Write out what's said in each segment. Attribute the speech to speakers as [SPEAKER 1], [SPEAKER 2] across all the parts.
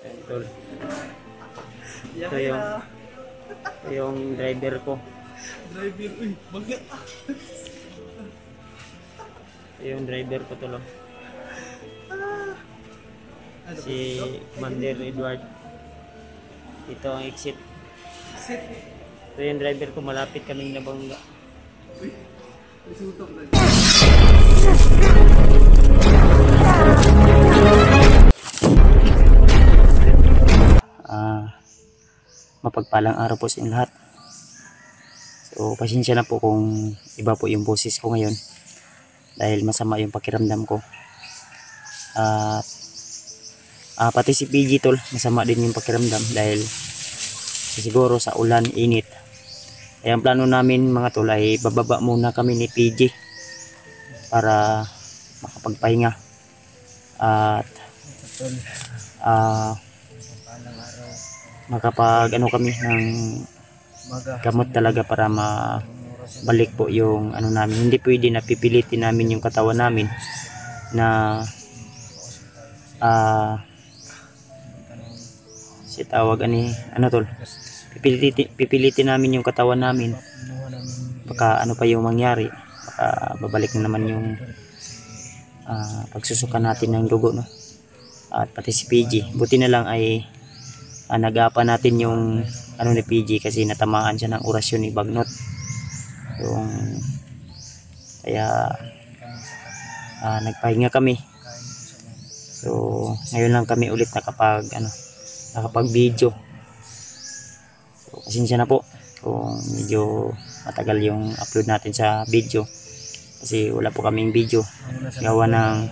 [SPEAKER 1] Ayan, tol. Ito yung driver ko.
[SPEAKER 2] Driver, uy, baga.
[SPEAKER 1] Ito yung driver ko, tol. Si Commander Edward. Ito ang exit. Ito yung driver ko, malapit kaming nabangga.
[SPEAKER 2] Uy, isutok na.
[SPEAKER 1] Mapagpalang araw po sa inyong lahat. So pasensya na po kung iba po yung boses ko ngayon dahil masama yung pakiramdam ko. Pati si PG, tol, masama din yung pakiramdam dahil siguro sa ulan, init. Kaya ang plano namin mga tol ay bababa muna kami ni PG para makapagpahinga at makapag ano kami ng gamot talaga para mabalik po yung ano namin. Hindi pwede na pipilitin namin yung katawan namin na si tawag ano tol, pipilitin namin yung katawan namin, baka ano pa yung mangyari, baka babalik na naman yung pagsusuka natin ng dugo, no? At pati si PG, buti na lang ay nag-apa natin yung ano ni PG kasi natamaan siya ng orasyon ni Bagnot. Yung kaya nagpahinga kami. So ngayon lang kami ulit nakapag video. So pasensya na po kung medyo matagal yung upload natin sa video kasi wala po kaming video. Gawa ng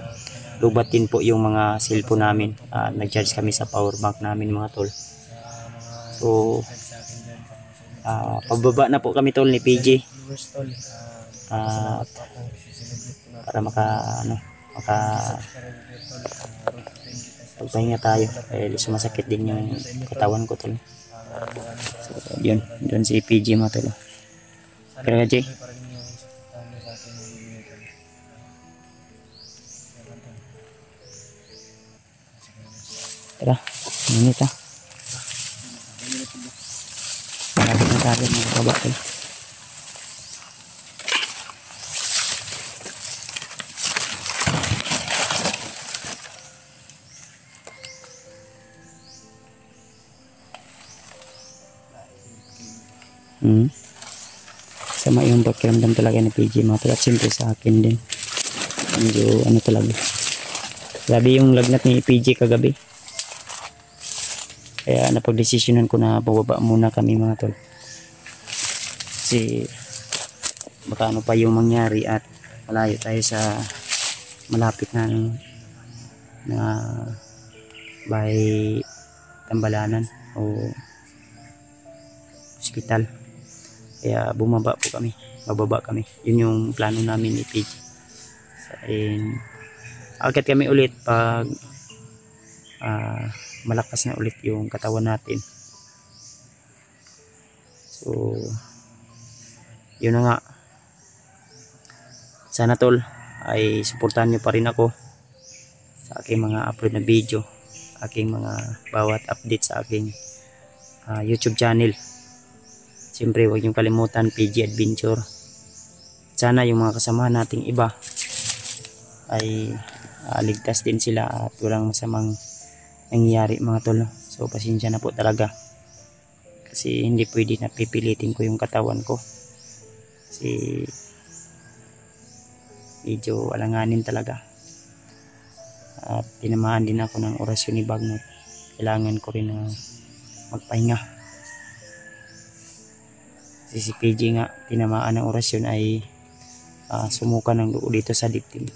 [SPEAKER 1] lubat din po yung mga cellphone namin. Nag-charge kami sa power bank namin mga tol. So pababa na po kami tol ni PG para pagpahinga tayo dahil sumasakit din yung katawan ko tol. So yun, doon si PG mga tol. Pero Jay, tara, minit ha. Malapit na tayo mga kabakal. Sama yung pakiramdam talaga ni PG mga tol, at siyempre sa akin din. Medyo ano talaga, grabe yung lagnat ni PG kagabi. Kaya napagdesisyonan ko na bababa muna kami mga tol. Kasi baka ano pa yung mangyari at malayo tayo sa malapit na bahay Tambalanan o hospital. Kaya bababa kami. Yun yung plano namin ni PG. Akit kami ulit pag malakas na ulit yung katawan natin. So yun na nga, sana tol ay suportahan nyo pa rin ako sa aking mga upload na video, aking mga bawat update sa aking YouTube channel. Siyempre huwag nyo kalimutan PG Adventure. Sana yung mga kasamahan nating iba ay ligtas din sila at walang masamang nangyayari mga tol. So pasensya na po talaga kasi hindi pwede na pipilitin ko yung katawan ko kasi medyo alanganin talaga at tinamaan din ako ng orasyon ni Bagnot. Kailangan ko rin na magpahinga kasi si PG nga tinamaan ng orasyon ay sumuka ng dugo dito sa dibdib.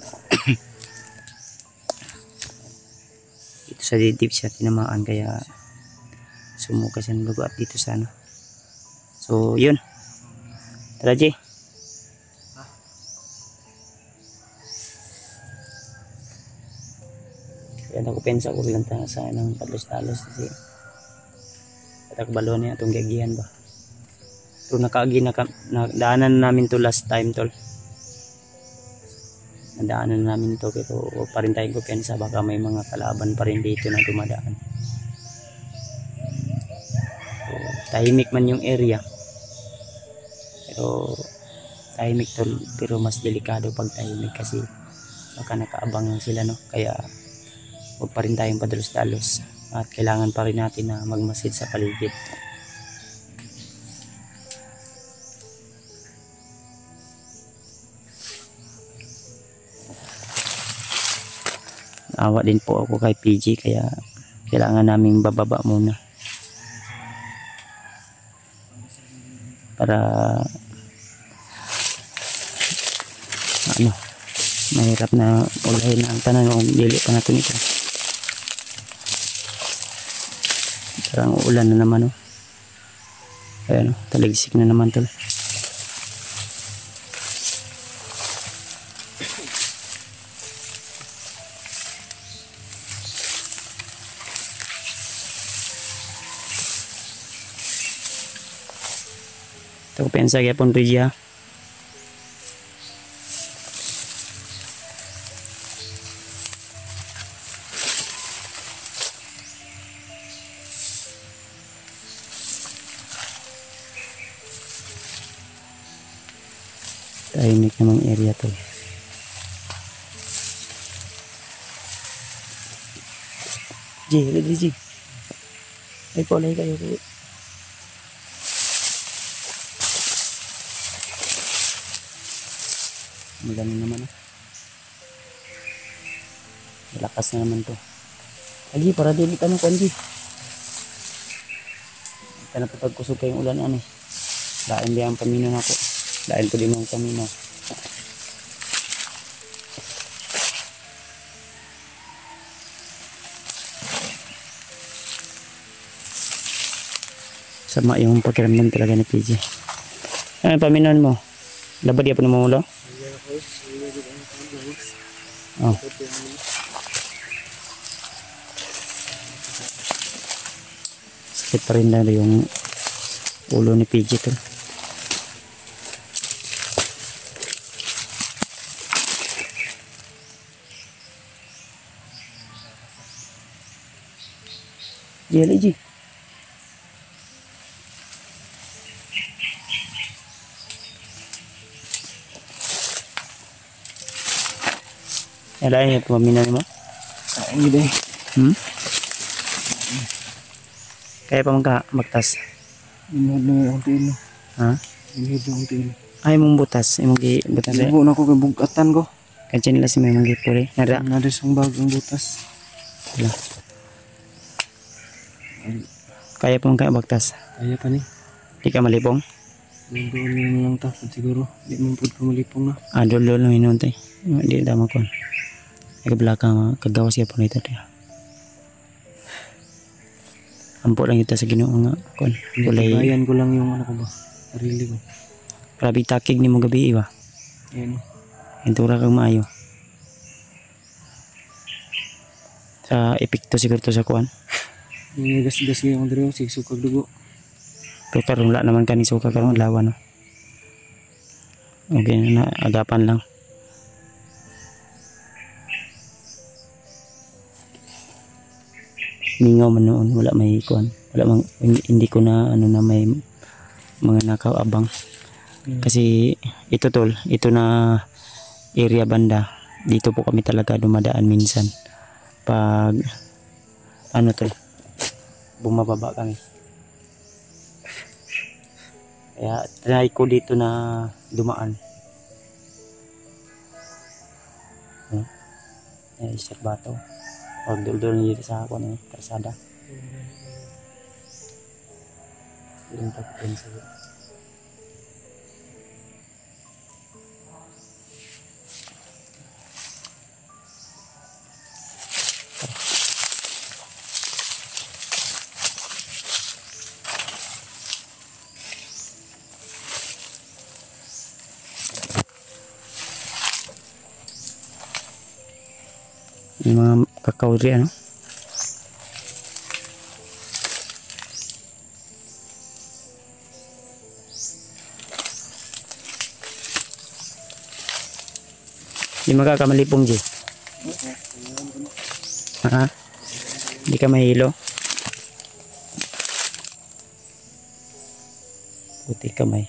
[SPEAKER 1] Dito sa dibdib siya tinamaan kaya sumuka siya ng dugo at dito sa ano. So yun, tara Jay. Kaya ako pensa ko lang sa ng talos-talos kasi patakbalon niya itong gagihan ba. So nakaagi na daanan namin to last time tol. Nadaanan namin to pero pa rin tayong kumpiyansa, baka may mga kalaban pa rin dito na dumadaan. tahimik man yung area. Pero tahimik tol, pero mas delikado pag tahimik kasi baka nakaabang lang sila, no? Kaya huwag pa rin tayong padalos-dalos at kailangan pa rin natin na magmasid sa paligid. Awa din po ako kay PG kaya kailangan naming bababa muna para ano, mahirap na ulahin ang tanan kung dili pa natin ito. Parang ulan na naman, oh. Ayan, oh, taligsik na naman tol. Ito ko pensa kaya pong Rizia. Tahimik namang area to. Ji. Ay po, lay kayo. Magaling naman, oh. Malakas na naman to. Lagi, para dili ka ng konji. Ito na pagkusog kayong ulan, ano eh. Lain di ang pamino na po. Lain ko din ang pamino. Sama yung pakiramdam talaga ni PG. Ano yung paminon mo? Labad ya po naman ulo? Oh. Sakit pa rin na yung ulo ni PG to. Ji. Ada yang peminan mo?
[SPEAKER 2] Ini deh.
[SPEAKER 1] Kaya pa man ka magtas.
[SPEAKER 2] Ini na ang tilo.
[SPEAKER 1] Ha?
[SPEAKER 2] Ini ang tilo.
[SPEAKER 1] Ay mong butas, imong gi butas.
[SPEAKER 2] Ibu na ko kay bugatan ko.
[SPEAKER 1] Kanchen nila si may mong gipuri. Nara.
[SPEAKER 2] Nada sang bagong butas.
[SPEAKER 1] Wala. Kaya pa man ka magtas.
[SPEAKER 2] Kaya pa ni.
[SPEAKER 1] Di ka malipong?
[SPEAKER 2] Doon lang ta siguro. Di man pud ka malipong na.
[SPEAKER 1] Dolo lang hinuntay. Di dama kon. Ay belakang kagawas ya po nito tayo. Ampo lang kita sa Ginoo nga kon.
[SPEAKER 2] Bayan ko lang yung ano ko ba. Sarili ko.
[SPEAKER 1] Grabe takig ni mo gabi ba.
[SPEAKER 2] Ayan.
[SPEAKER 1] Entura kang maayo. Sa epekto siguro to sa kuan.
[SPEAKER 2] Yung gas-gas yung dito sig sukag dugo.
[SPEAKER 1] Pero karon wala naman kani suka karon lawan, no. Okay na agapan lang. Mingaw man noon, wala may kuan. Wala mang, hindi ko na ano na may mga nakaw abang. Kasi ito tol, ito na area banda. Dito po kami talaga dumadaan minsan. Pag ano tol, bumababa kami. Kaya try ko dito na dumaan. Isip bato. Huwag dul-dul dito sa ako ng karsada. Ilang taputin sa'yo. Yung mga kakao rin, ano? Di magkakamalipong, G. Ha? Di ka mahilo? Buti kamay.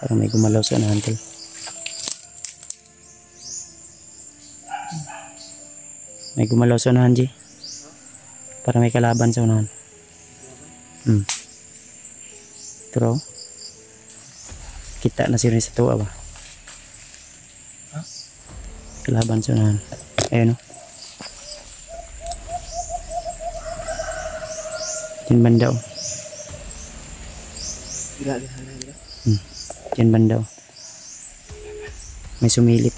[SPEAKER 1] Parang may gumalaw sa unahan tol. May gumalaw sa unahan, G. Parang may kalaban sa unahan. Pero kita na siya sa tuwa ba? Kalaban sa unahan. Ayun o. Diyan banda o.
[SPEAKER 2] Gila.
[SPEAKER 1] Diyan banda o. May sumilip.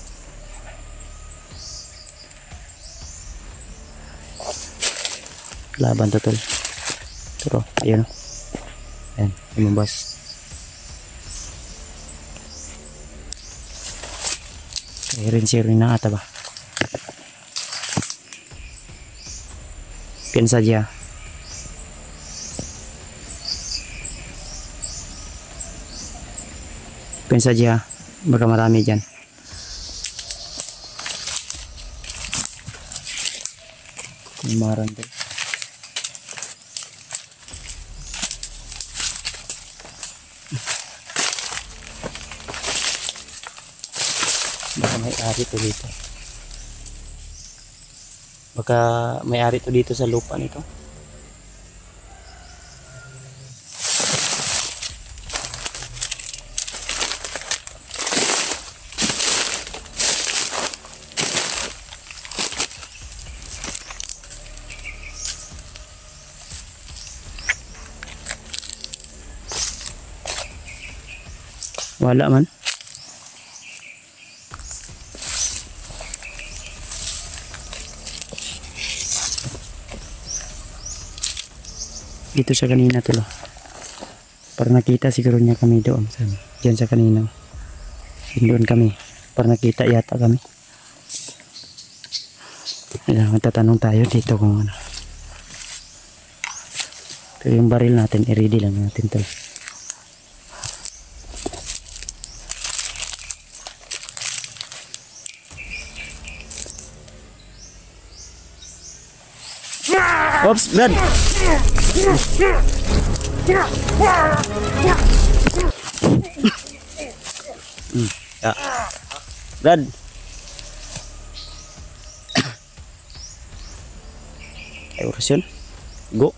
[SPEAKER 1] Kalaban to tol. Pero ayun o. Ayan, lumabas. Kaya rin siya rin na ata ba? Piensa dia. Piensa dia. Baka marami dyan. Kumaran to. Baka may ari to dito. Baka may ari to dito sa lupa nito. Wala man. Dito siya kanina tulo. Para nakita siguro niya kami doon. Diyan sa kanina. Doon kami. Para nakita yata kami. Ayan, magtatanong tayo dito kung ano. Ito yung baril natin. I-ready lang natin to. Oops, Brad. Ya. Brad. Ayo urusin. Go.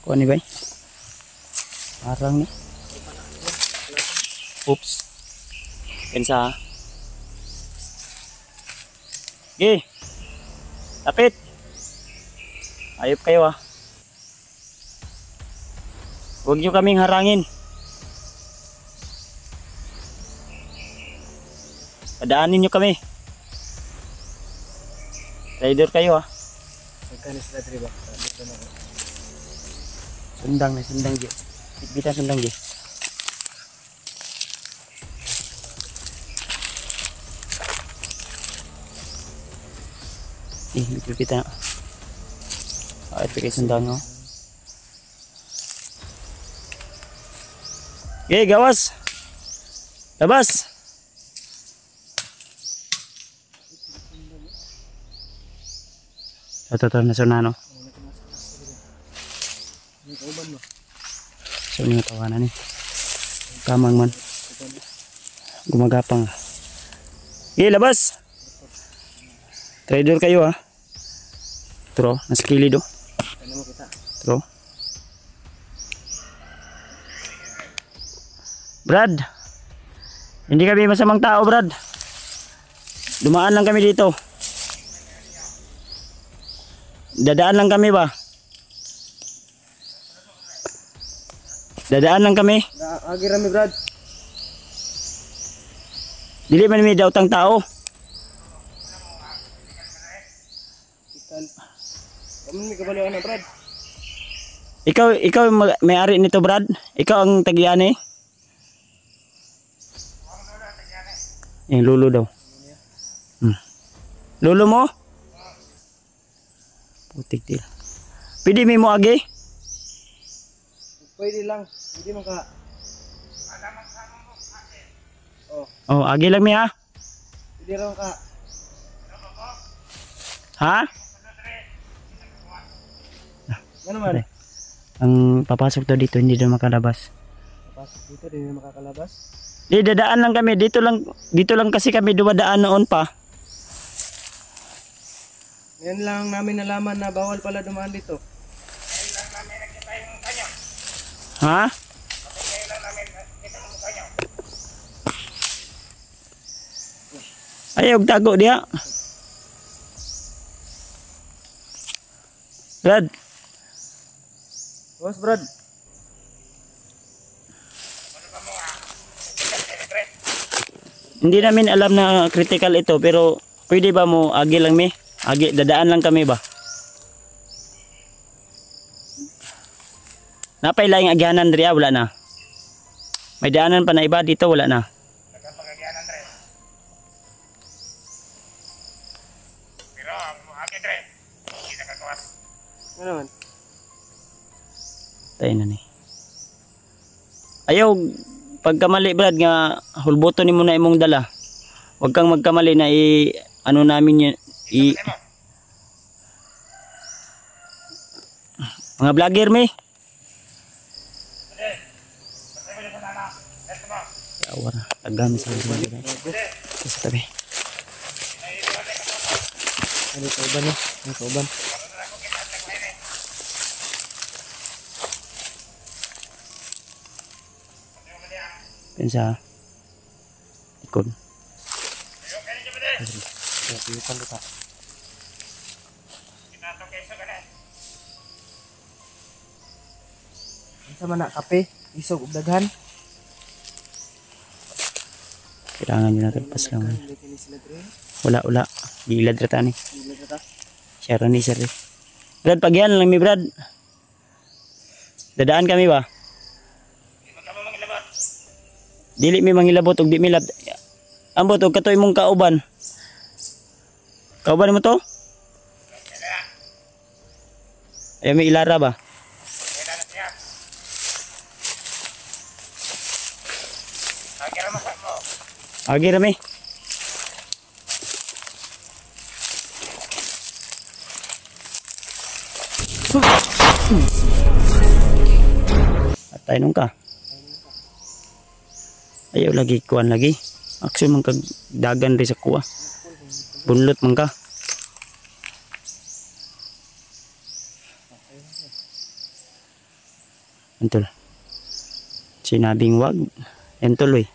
[SPEAKER 1] Kuha ni bay? Arang ni. Oops. Pensa. Gi. Tapit. Ayop kayo ah. Huwag nyo kaming harangin. Padaanin nyo kami. Rider kayo ah.
[SPEAKER 2] Magkano sila triba?
[SPEAKER 1] Sundang na, sundang G. Bitbitan sundang G. Bitbitan. Ito kay sundang o. Okay, gawas. Labas. Ito na sunano. So yung tawanan ni kamang man gumagapang. Okay, labas. Trader kayo ha. Tro, nasa kilid o. Tro. Brad, hindi kami masamang tao Brad. Dumaan lang kami dito. Dadaan lang kami ba? Dadaan lang kami.
[SPEAKER 2] Agi rami Brad.
[SPEAKER 1] Dili man may daw tang tao.
[SPEAKER 2] Kamu may kabaliwan na Brad.
[SPEAKER 1] Ikaw may-ari nito Brad. Ikaw ang tagiyan eh. Yung lulo daw. Lolo mo? Putik din. Pwede mi mo agi?
[SPEAKER 2] Pwede lang. Hindi mo ka.
[SPEAKER 1] Oh, agi lang mi ha.
[SPEAKER 2] Pwede rin ka.
[SPEAKER 1] Ha?
[SPEAKER 2] Ano man?
[SPEAKER 1] Ang papasok daw dito hindi daw makalabas.
[SPEAKER 2] Pasok dito, di na makakalabas.
[SPEAKER 1] Di dadaan lang kami dito lang kasi kami dumadaan noon pa.
[SPEAKER 2] Ngayon lang namin nalaman na bawal pala dumaan dito.
[SPEAKER 1] Ha? Ayaw tago dia. Brad,
[SPEAKER 2] Boss Brad.
[SPEAKER 1] hindi namin alam na critical ito pero pwede ba mo agi lang mi? Agi, dadaan lang kami ba? Napay laing agyanan diri wala na. May daanan pa na iba dito wala na.
[SPEAKER 2] Ano man?
[SPEAKER 1] Tayo na ni. Ayaw pagkamali Brad nga hulboto ni mo na imong dala. Huwag kang magkamali na ano namin yun mga vlogger mi. Yawa na. Tagan sa mga sa tabi.
[SPEAKER 2] Ano kauban eh? Ano kauban?
[SPEAKER 1] Pensa ikon.
[SPEAKER 2] Pilitan kita. Sa mana kape, isog ug daghan.
[SPEAKER 1] Kailangan nyo natin pas lang. Wala. Gilad rata ni. Share ni sir. Brad, pag yan lang mi Brad. Dadaan kami ba? Dili mi mangilabot og di mi lab. Ambot og katoy mong kauban. Kauban mo to? Ay mi ilara ba? Agi rami. Atay nung ka. Ayaw lagi kuan lagi. Aksyon man kag dagan ri sa kuha. Bunlot man ka. Antol. Sinabing wag. Yan tuloy.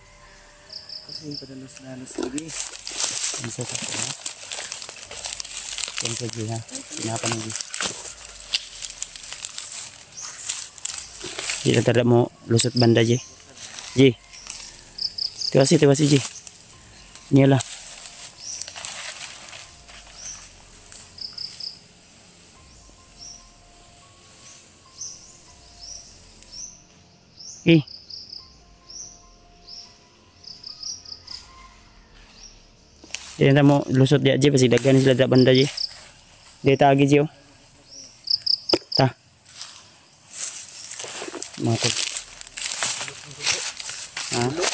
[SPEAKER 2] Kasi yung padalos-dalos lagi.
[SPEAKER 1] Yan sa tapo ha. Yan sa G ha. Sinapan ng G. G na tada mo lusot banda G. G. Tiwasi G. Nila. Yan na mo lusot dia G pasi dagan sila da banda G. Di tagi G oh. Ta. Matog. Ha?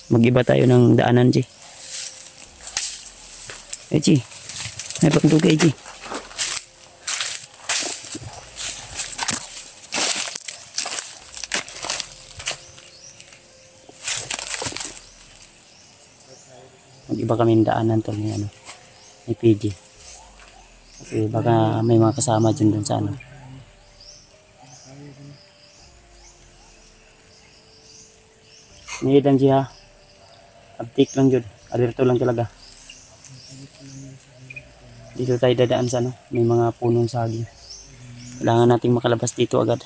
[SPEAKER 1] Mag-iba tayo ng daanan, G. G. May pagdugay, G. Mag-iba kami ng daanan to ni ano, ni PG. Kasi baka may mga kasama dyan dun sa ano. Niidan G ha. Update lang yun. Alerto lang talaga. Dito tayo dadaan sa ano. May mga punong saging. Kailangan nating makalabas dito agad.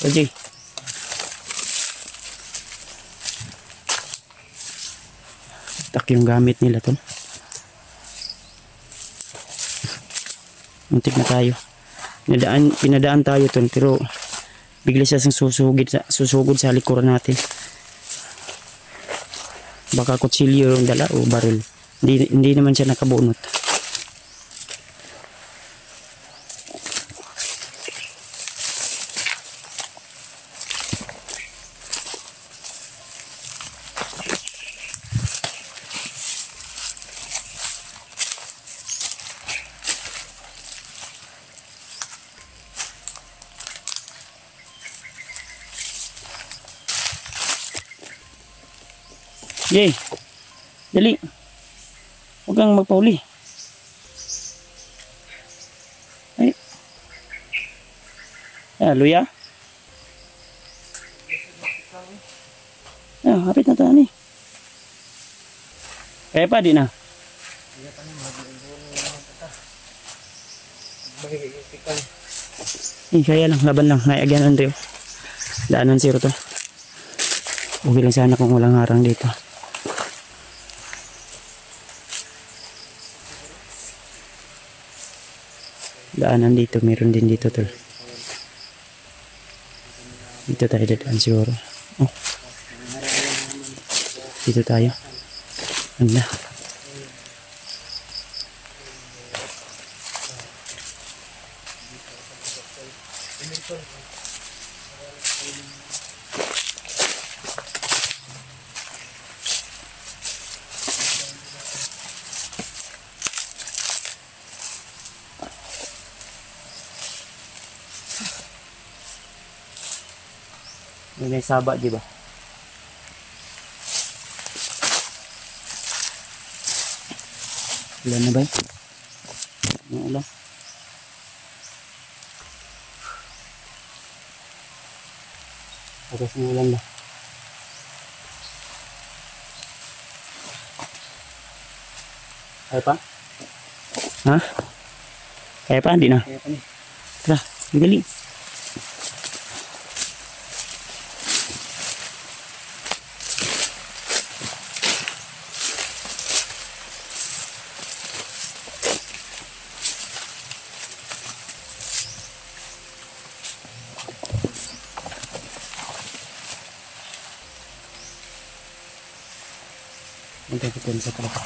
[SPEAKER 1] Jay. Tak yung gamit nila tol. Muntik na tayo. Pinadaan tayo tol pero bigla siya susugod sa likuran natin. Baka kutsilyo yung dala o baril. Hindi naman siya nakabunot. Jay, dali. Huwag kang magpauli. Ay. Luya. Hapit na tayo ni. Kaya pa, di na. Kaya lang, laban lang. Naigyan Andrew. Daanan zero to. Okay lang sana kung walang harang dito. Daanan dito, meron din dito tol. Dito tayo dadaan siguro. Oh. Dito tayo. Ganda. May saba, di ba? Ulan na ba? May ulan. Agas ng ulan ba? Kaya pa? Ha? Kaya pa? Hindi na.
[SPEAKER 2] Kaya pa ni.
[SPEAKER 1] Tara, magali. Punta ko sa kalapa.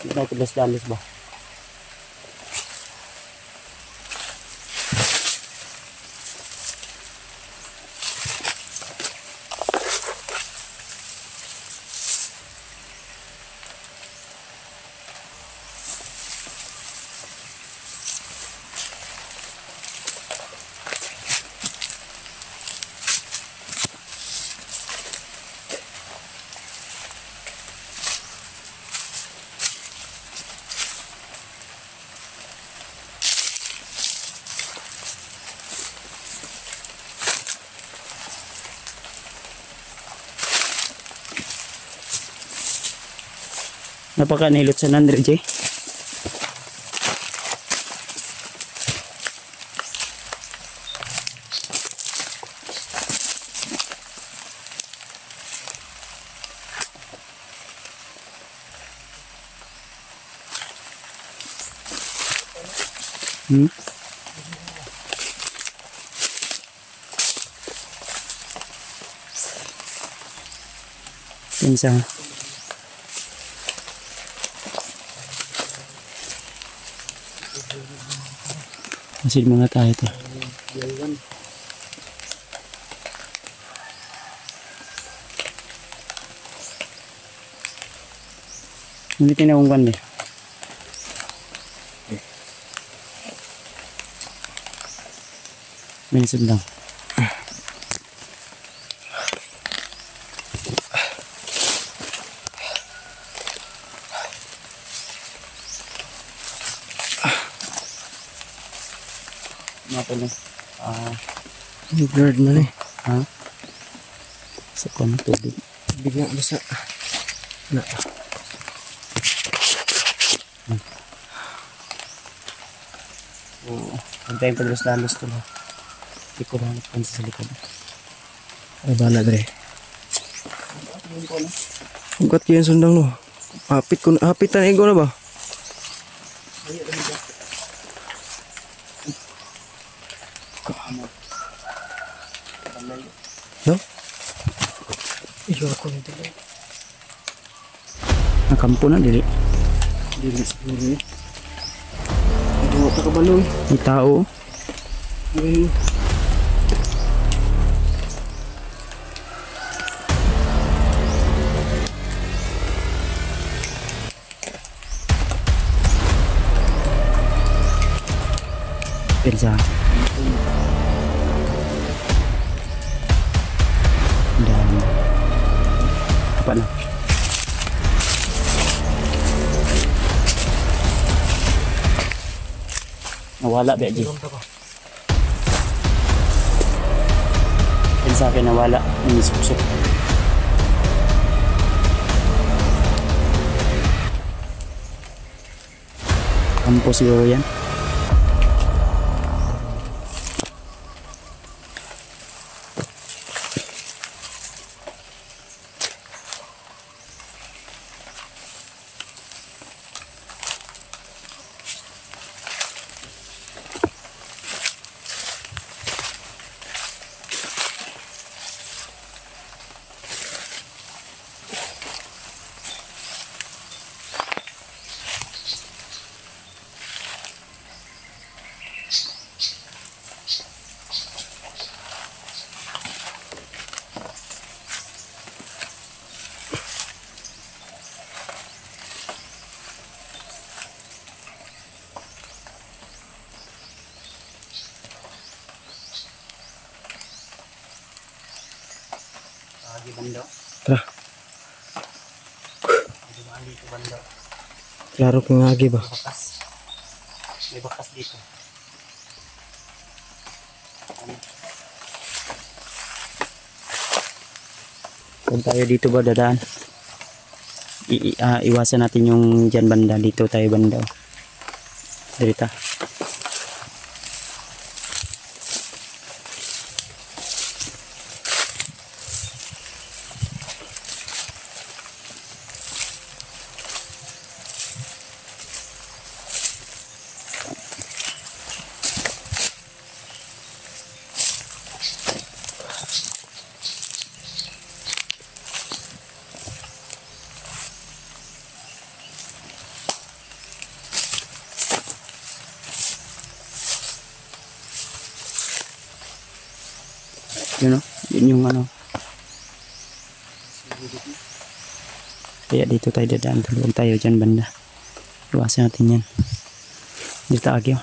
[SPEAKER 1] Hindi na tulas-dalos ba? Napakanilot sa 100 Jay. Pinsa. Masid muna tayo ito. Hindi tinawanggan eh. Minisod lang. Mapa lang.
[SPEAKER 2] Blurred man eh.
[SPEAKER 1] Ha? Sa kong tubig.
[SPEAKER 2] Bigla basa. Na.
[SPEAKER 1] Oo. Pantayin pa dalos to. Hindi ko lang pansa sa likod.
[SPEAKER 2] Ay bala dre. Ugat kiyan sundang no. Hapit na igo na ba? No? Iyo ako nito.
[SPEAKER 1] Nakampo na dili.
[SPEAKER 2] Dili siguro eh. Ito ka kabalo eh.
[SPEAKER 1] May tao.
[SPEAKER 2] Ayun.
[SPEAKER 1] Persa. Dan apa na? Nawala ba di? Sa akin nawala ng suksok. Kampo siguro yan. Agi bando.
[SPEAKER 2] Tara.
[SPEAKER 1] Dumaan dito bando.
[SPEAKER 2] Klaro kang agi ba?
[SPEAKER 1] Bakas. May bakas dito. Kung tayo dito ba dadaan? Iwasan natin yung dyan banda. Dito tayo banda. Dito. Yun o, yun yung ano. Kaya dito tayo dadaan. Tulog tayo dyan banda. Iwasan natin yan. Dito agyo.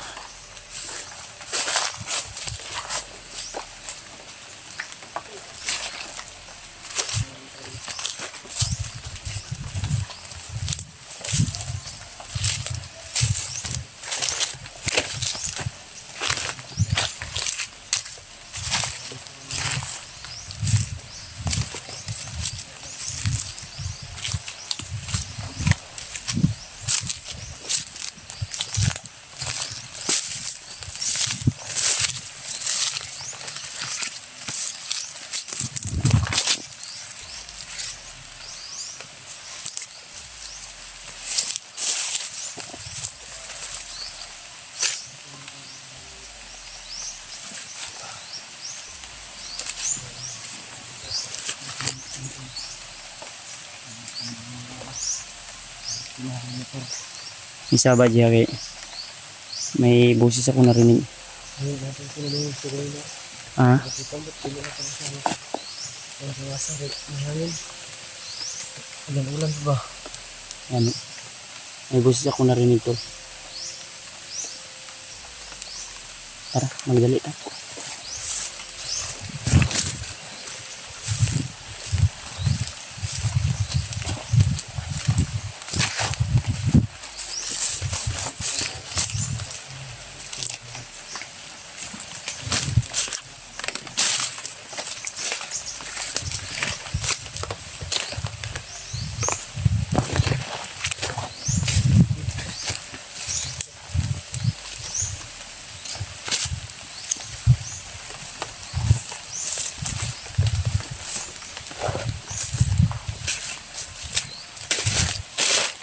[SPEAKER 1] Isa ba diya may boses ako narinig. Ah?
[SPEAKER 2] Ulan ba?
[SPEAKER 1] Ano? May boses ako narinig to. Tara, magdali ta.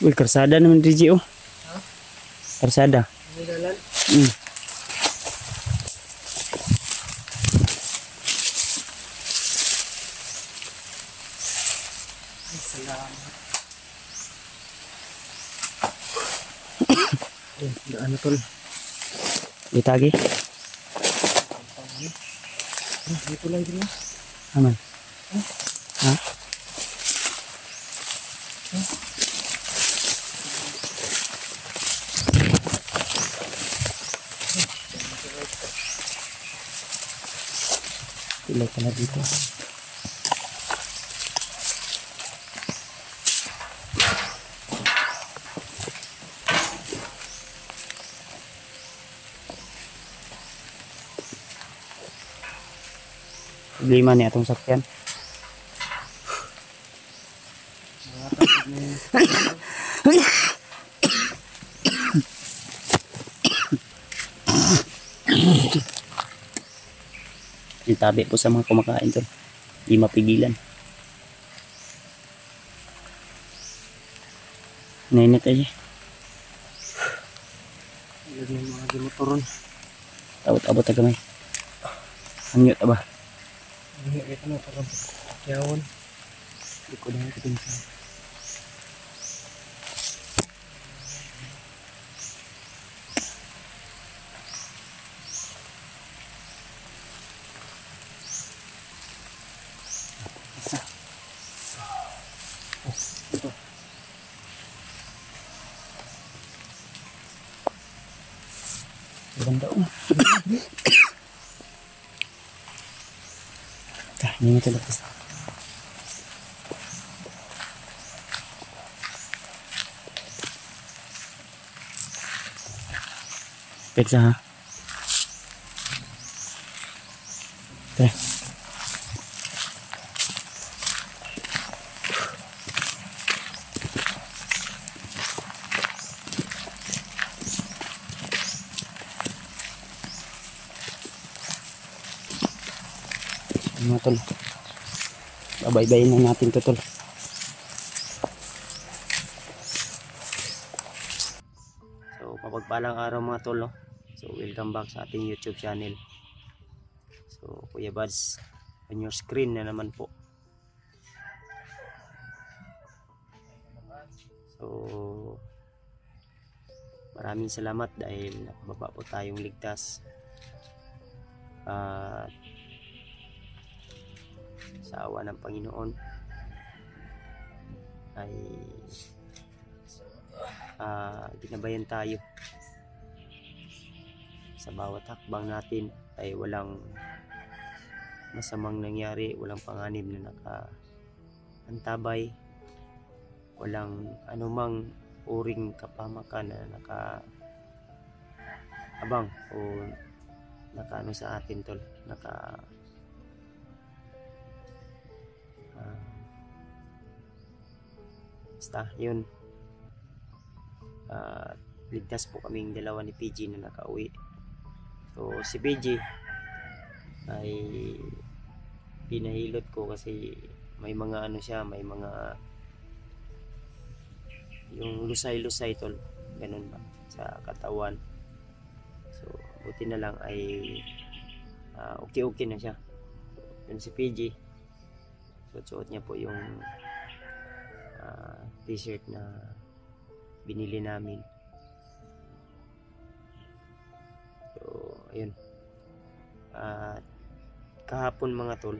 [SPEAKER 1] Uy, karsada naman DJ oh.
[SPEAKER 2] Ha?
[SPEAKER 1] Karsada.
[SPEAKER 2] May dalan?
[SPEAKER 1] Mm.
[SPEAKER 2] Ay, salamat. Ay, daan na tol.
[SPEAKER 1] Itagi.
[SPEAKER 2] Dito lang din na.
[SPEAKER 1] Aman. Ha? Pilay ka na dito. Problema ni atong sakyan. Itabi po sa mga kumakain to. Di mapigilan. Nainit aja.
[SPEAKER 2] Ilag na yung mga gimotoron.
[SPEAKER 1] Abot-abot na gamay. Hanyot ba?
[SPEAKER 2] Hindi kita na parang yawan. Hindi ko na pinsan.
[SPEAKER 1] Ganda oh. Ini ito lakas. Pizza ha. Teh. Mga tol, babay-bayin na natin to tol. So mapagpalang araw mga tol no? So welcome back sa ating YouTube channel. So Kuya Buds on your screen na naman po. So maraming salamat dahil nakababa po tayong ligtas at sa awa ng Panginoon ay ginabayan tayo sa bawat hakbang natin, ay walang masamang nangyari, walang panganib na nakaantabay, walang anumang uring kapamakan na nakaabang o nakaano sa atin tol, basta yun. Ligtas po kaming dalawa ni PG na nakauwi. So si PG ay pinahilot ko kasi may mga ano siya, may mga yung lusay-lusay tol, ganun ba sa katawan. So buti na lang ay okay na siya. Yun si PG, suot niya po yung t-shirt na binili namin. So ayun, kahapon mga tol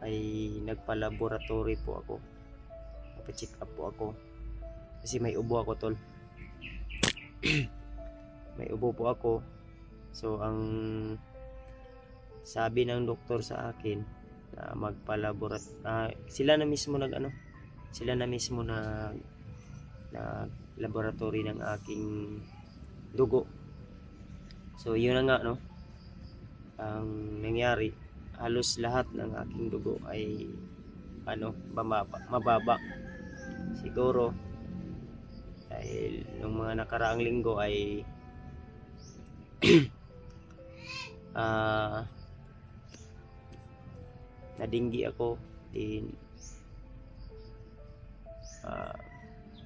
[SPEAKER 1] ay nagpa-laboratory po ako, nagpa-check up po ako kasi may ubo ako tol. May ubo po ako. So ang sabi ng doktor sa akin na sila na mismo na laboratory ng aking dugo. So yun na nga no, ang nangyari, halos lahat ng aking dugo ay mababa. Siguro dahil nung mga nakaraang linggo ay nadinggi ako, din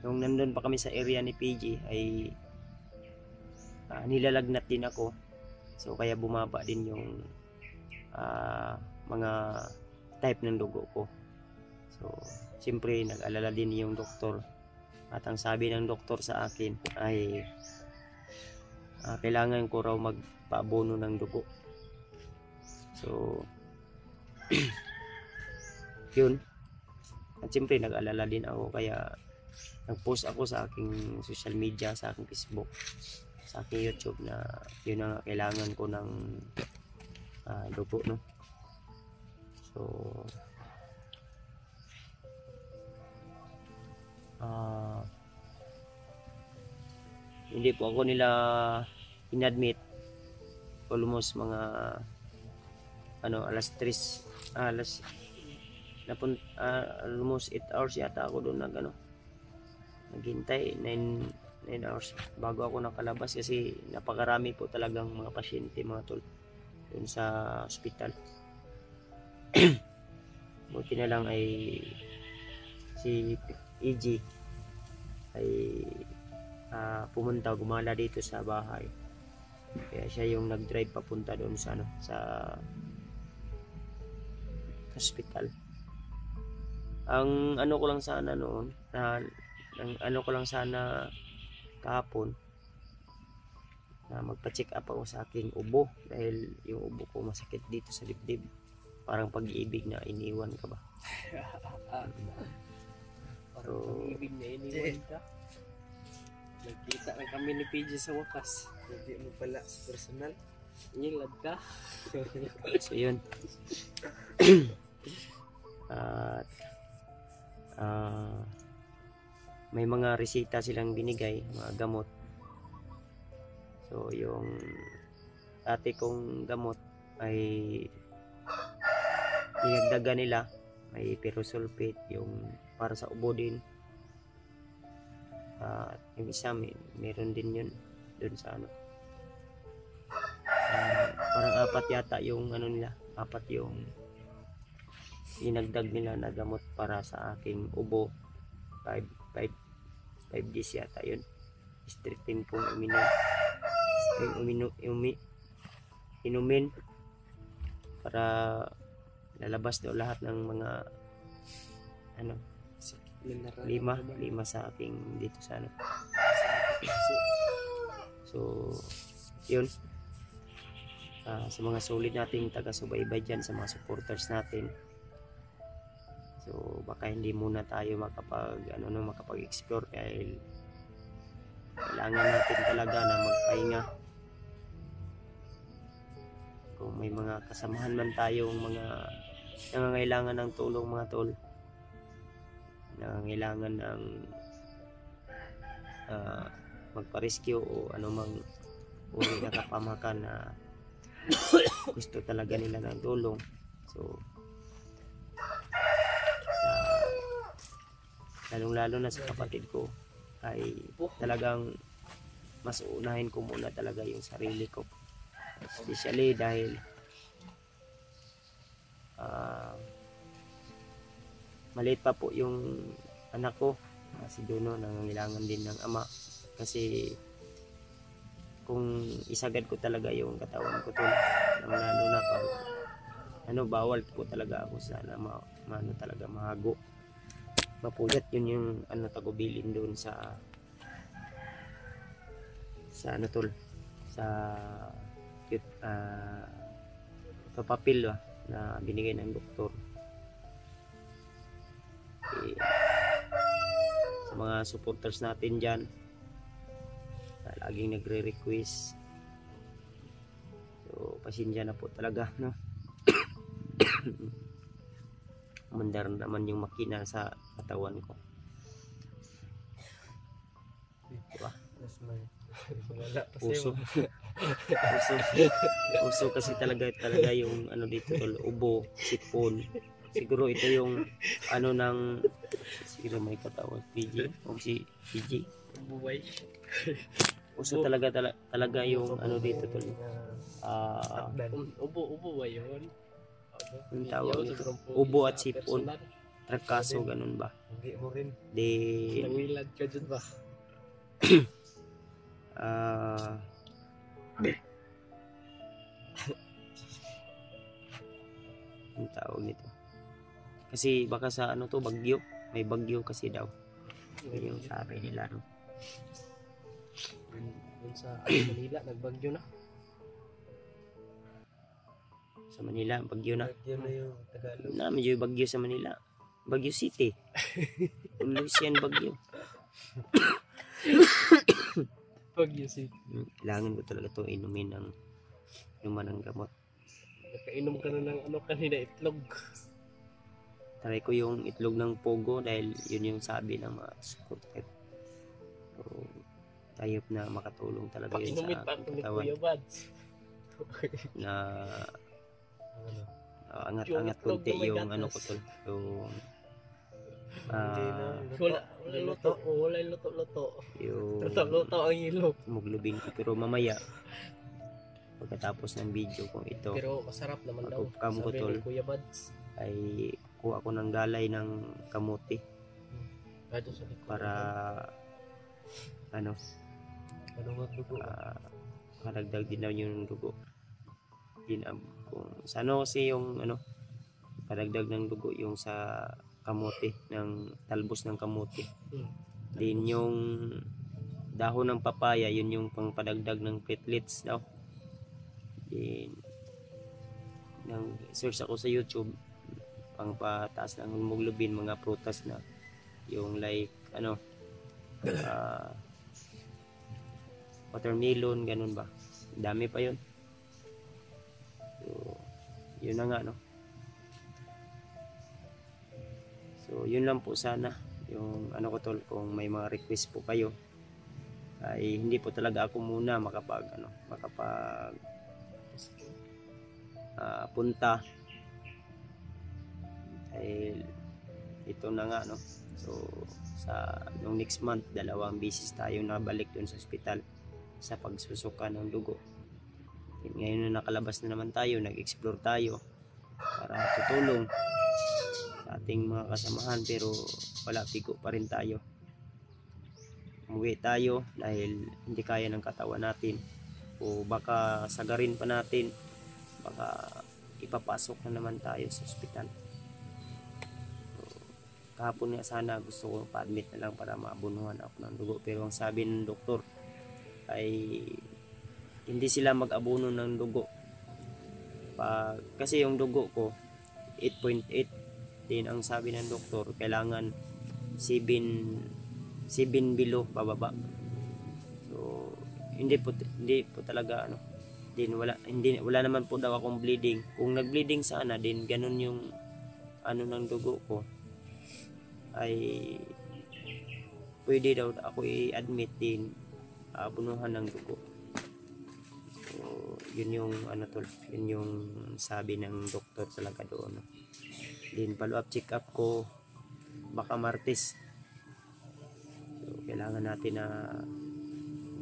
[SPEAKER 1] Nung nandun pa kami sa area ni PG ay nilalagnat din ako. So kaya bumaba din yung mga type ng dugo ko. So siyempre nag-alala din yung doktor. At ang sabi ng doktor sa akin ay kailangan ko raw magpaabono ng dugo. So yun. At siyempre nag-alala din ako kaya nag-post ako sa aking social media, sa aking Facebook, sa aking YouTube na yun ang kailangan ko ng dugo, no? So hindi po ako nila inadmit. Almost mga alas 3 almost 8 hours yata ako doon naghintay. 9 hours bago ako nakalabas kasi napakarami po talagang mga pasyente, mga tol, doon sa hospital. Buti na lang ay si EG ay pumunta, gumala dito sa bahay. Kaya siya yung nag-drive papunta doon sa sa hospital. Ang ano ko lang sana noon, ang ano ko lang sana kahapon, na magpa-check up ako sa aking ubo dahil yung ubo ko masakit dito sa dibdib. Parang pag-ibig na iniwan ka ba?
[SPEAKER 2] Parang pag-ibig na iniwan ka. Nagkita lang kami ni PG sa wakas. Hindi mo pala sa personal. Ilag ka.
[SPEAKER 1] So yun. At may mga resita silang binigay, mga gamot. So yung ate kong gamot ay dinagdagan nila. May pyrosulfate yung para sa ubo din. Yung isa meron din yun doon sa parang 4 yata yung nila, 4 yung dinagdag nila na gamot para sa aking ubo. 5 days yata yun. Strychnine pong inumin para lalabas daw lahat ng mga lima sa aking dito sa So yun, sa mga solid nating taga-subaybay dyan, sa mga supporters natin, so baka hindi muna tayo makapag-explore dahil kailangan natin talaga na magpahinga. Kung may mga kasamahan man tayong mga nangangailangan ng tulong, mga tol, nangangailangan ng magpa-rescue o anumang uri na kapamakan na gusto talaga nila ng tulong, so lalong-lalo na sa kapatid ko ay talagang mas unahin ko muna talaga yung sarili ko, especially dahil maliit pa po yung anak ko, si Juno, nangangailangan din ng ama. Kasi kung isagad ko talaga yung katawan ko, lalo na pag bawal po talaga ako sa talaga mahago, mapuyat. Yun yung tagubilin doon sa papapil na binigay ng doktor. Sa mga supporters natin dyan na laging nagre-request, so pasensya na po talaga, no? Mandar naman yung makina sa katawan ko, diba? Uso kasi talaga yung dito, ubo, sipon. Siguro ito yung siguro may katawag PG o si PG. Uso talaga yung dito, tol.
[SPEAKER 2] Ubo ba yun?
[SPEAKER 1] Yung tawag ito, ubo at sipon. trangkaso ganun ba.
[SPEAKER 2] Hindi mo rin.
[SPEAKER 1] Then
[SPEAKER 2] Nangilad ka dyan ba?
[SPEAKER 1] ah ang tawag nito. Kasi baka sa ano to, bagyo. May bagyo kasi daw. Yun yung sabi nila, no?
[SPEAKER 2] Dun sa Manila, nagbagyo na.
[SPEAKER 1] Sa Manila, bagyo na.
[SPEAKER 2] Bagyo na yung Tagalog.
[SPEAKER 1] Na, medyo bagyo sa Manila. Bagyo City. Lucian Bagyo.
[SPEAKER 2] Bagyo City.
[SPEAKER 1] Kailangan ko talaga to inumin ng gamot.
[SPEAKER 2] Nakainom ka na ng ano kanina, itlog.
[SPEAKER 1] Try ko yung itlog ng pogo dahil yun yung sabi ng mga supporter. So, tayop na makatulong talaga yun
[SPEAKER 2] Pakinumin
[SPEAKER 1] sa
[SPEAKER 2] pa
[SPEAKER 1] aking
[SPEAKER 2] ako ni
[SPEAKER 1] katawan
[SPEAKER 2] Kuya Bads.
[SPEAKER 1] na
[SPEAKER 2] Ano?
[SPEAKER 1] angat-angat
[SPEAKER 2] Yung itlog
[SPEAKER 1] konti
[SPEAKER 2] na may
[SPEAKER 1] yung
[SPEAKER 2] gatas.
[SPEAKER 1] ano ko tol. Yung
[SPEAKER 2] Hindi na.
[SPEAKER 1] ah,
[SPEAKER 2] Wala luto. Wala luto-luto.
[SPEAKER 1] yung
[SPEAKER 2] Luto-luto ang ilo.
[SPEAKER 1] hemoglobin ko. Pero mamaya pagkatapos ng video kong ito
[SPEAKER 2] Pero masarap naman daw.
[SPEAKER 1] Pagkukam ko,
[SPEAKER 2] Sabi
[SPEAKER 1] tol.
[SPEAKER 2] ni Kuya Bads.
[SPEAKER 1] ay kuha ko ng galay ng kamote
[SPEAKER 2] Ito sa likod.
[SPEAKER 1] para ano
[SPEAKER 2] Ano magdugo?
[SPEAKER 1] madagdag din daw yung dugo. Kung sa ano kasi yung ano padagdag ng dugo yung sa kamote, ng talbos ng kamote. Din yung dahon ng papaya, yun yung pangpadagdag ng platelets daw. Din nang search ako sa YouTube pang pataas ng hemoglobin, mga prutas na yung like ano watermelon, ganun ba, dami pa yun. So yun na nga, no? So yun lang po sana yung ano ko tol. Kung may mga request po kayo ay hindi po talaga ako muna makapag punta ay ito na nga, no? So sa nung next month, 2 beses tayo nabalik dun sa ospital sa pagsusuka ng dugo. Ngayon na nakalabas na naman tayo, nag-explore tayo para tutulong sa ating mga kasamahan, pero wala, pigo pa rin tayo. Umuwi tayo dahil hindi kaya ng katawan natin, o baka sagarin pa natin, baka ipapasok na naman tayo sa ospital. So, kahapon nga sana gusto ko pa-admit na lang para maabunuhan ako ng dugo, pero ang sabi ng doktor ay hindi sila mag-abono ng dugo kasi yung dugo ko 8.8, din ang sabi ng doktor kailangan 7 below pababa. So hindi po talaga ano, din wala naman po daw akong bleeding. Kung nag-bleeding sana din ganun yung ano ng dugo ko, ay pwede daw ako i-admit din abunuhan ng dugo. So yun yung ano tol, yun yung sabi ng doktor talaga doon, no? Din follow up check up ko baka Martes. So kailangan natin na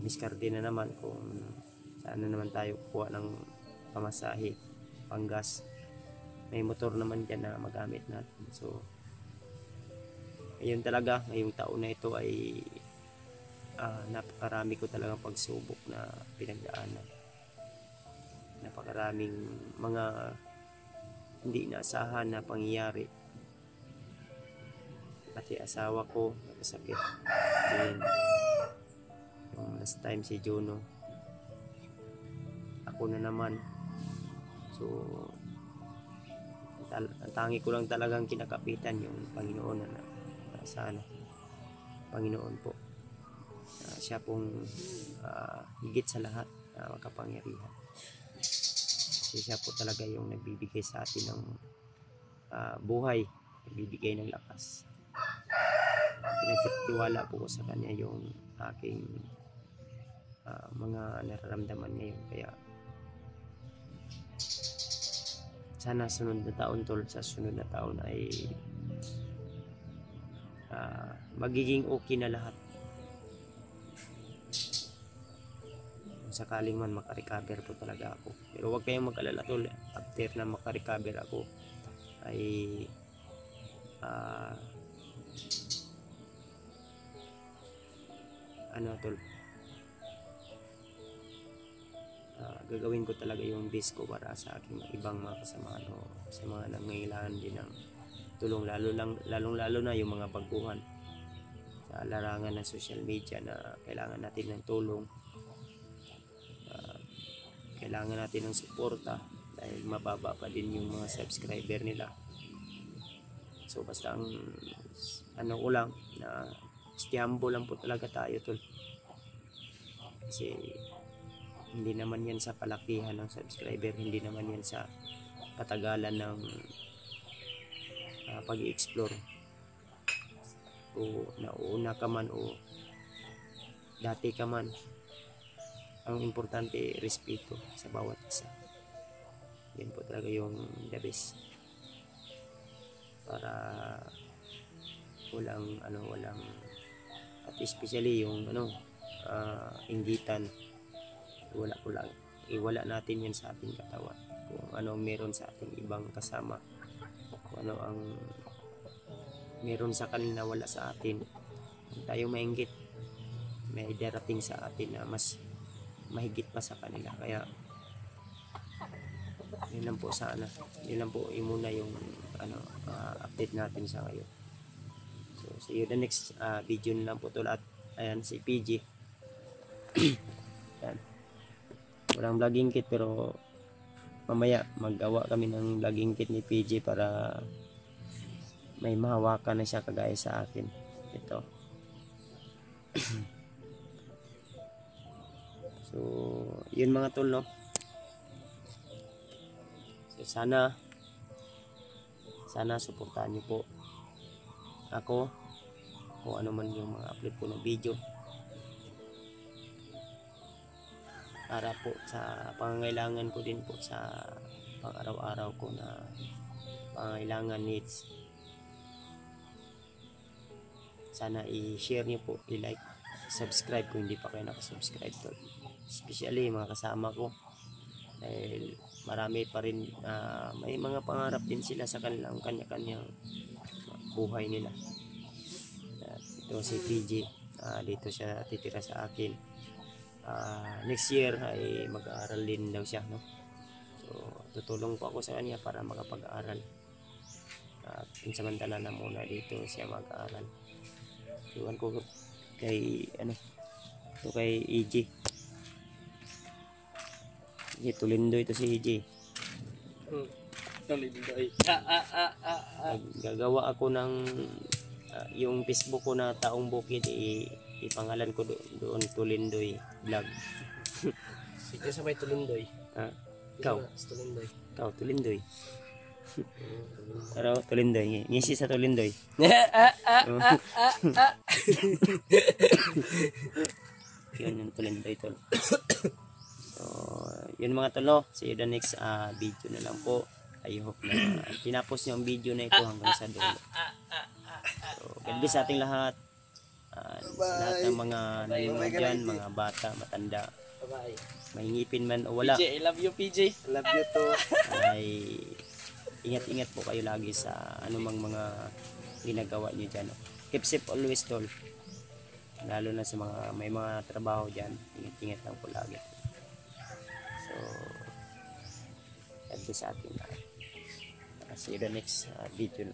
[SPEAKER 1] diskarte na naman kung saan na naman tayo kuha ng pamasahe, panggas. May motor naman dyan na magamit natin. So ayun talaga, ngayong taon na ito ay napakarami ko talagang pagsubok na pinagdaanan. Napakaraming mga hindi inaasahan na pangyayari. Pati asawa ko nagkasakit. Then yung last time si Juno, ako na naman. So ang tangi ko lang talagang kinakapitan yung Panginoon na sana Panginoon po. Siya pong higit sa lahat na makapangyarihan. Kasi siya po talaga yung nagbibigay sa atin ng buhay, nagbibigay ng lakas. Pinagtitiwala po ko sa kanya yung aking mga nararamdaman ngayon. Kaya sana sunod na taon tol, sa sunod na taon ay magiging okay na lahat. Sakaling man makarecover po talaga ako, pero huwag kayong mag-alala tol, after na makarecover ako ay ano tol, gagawin ko talaga yung best ko para sa aking ibang mga kasama, sa mga nangangailangan din ng tulong, lalong-lalo na yung mga baguhan sa larangan ng social media na kailangan natin ng tulong, kailangan natin ng suporta dahil mababa pa din yung mga subscriber nila. So basta ang ano ko lang na humble lang po talaga tayo tol, kasi hindi naman yan sa palakihan ng subscriber, hindi naman yan sa katagalan ng pag-i-explore o nauna ka man o dati ka man. Ang importante respeto sa bawat isa, yan po talaga yung the best para walang at especially yung inggitan, iwala natin yan sa ating katawan. Kung ano meron sa ating ibang kasama, kung ano ang meron sa kanila wala sa atin, kung tayo mainggit, may darating sa atin na mas mahigit pa sa kanila. Kaya yun lang po sana, yun lang po muna yung update natin sa ngayon. So see you the next video na lang po tol. At ayan si PG yan. Walang vlogging kit, pero mamaya magawa kami ng vlogging kit ni PG para may mahawakan na siya kagaya sa akin. Ito. So yun mga tol, no? So sana suportahan niyo po ako kung ano man yung mga upload ko na video, para po sa pangangailangan ko din po sa pang-araw-araw ko na pangangailangan, needs. Sana i-share niyo po, i-like, subscribe kung hindi pa kayo nakasubscribe tol. Especially mga kasama ko, dahil marami pa rin may mga pangarap din sila sa kanilang kanya-kanyang buhay nila. At ito si PG, dito siya titira sa akin. Next year ay mag-aaral din daw siya, no? So tutulong po ako sa kanya para makapag-aaral, at pansamantala na muna dito siya mag-aaral. Iwan ko kay kay EJ. Tulindoy ito si EJ.
[SPEAKER 2] Tulindoy.
[SPEAKER 1] Gagawa ako ng yung Facebook ko na Taong Bukid, ipangalan ko doon Tulindoy Vlog.
[SPEAKER 2] Sige sa may Tulindoy.
[SPEAKER 1] Ikaw?
[SPEAKER 2] Tulindoy.
[SPEAKER 1] Ikaw, Tulindoy. Pero Tulindoy, ngisi sa Tulindoy. Yun yung Tulindoy tol. So yun mga tol, no? See you the next video na lang po. I hope na tinapos nyo ang video na ito hanggang sa dulo. So God bless sa ating lahat. Sa lahat ng mga nanonood dyan, mga bata, matanda, may ngipin man o wala.
[SPEAKER 2] PJ, I love you PJ. I love you too.
[SPEAKER 1] Ay ingat-ingat po kayo lagi sa anumang mga ginagawa nyo dyan. Keep safe always tol. Lalo na sa mga may mga trabaho dyan, ingat-ingat lang po lagi. So God bless sa ating lahat. See you the next video.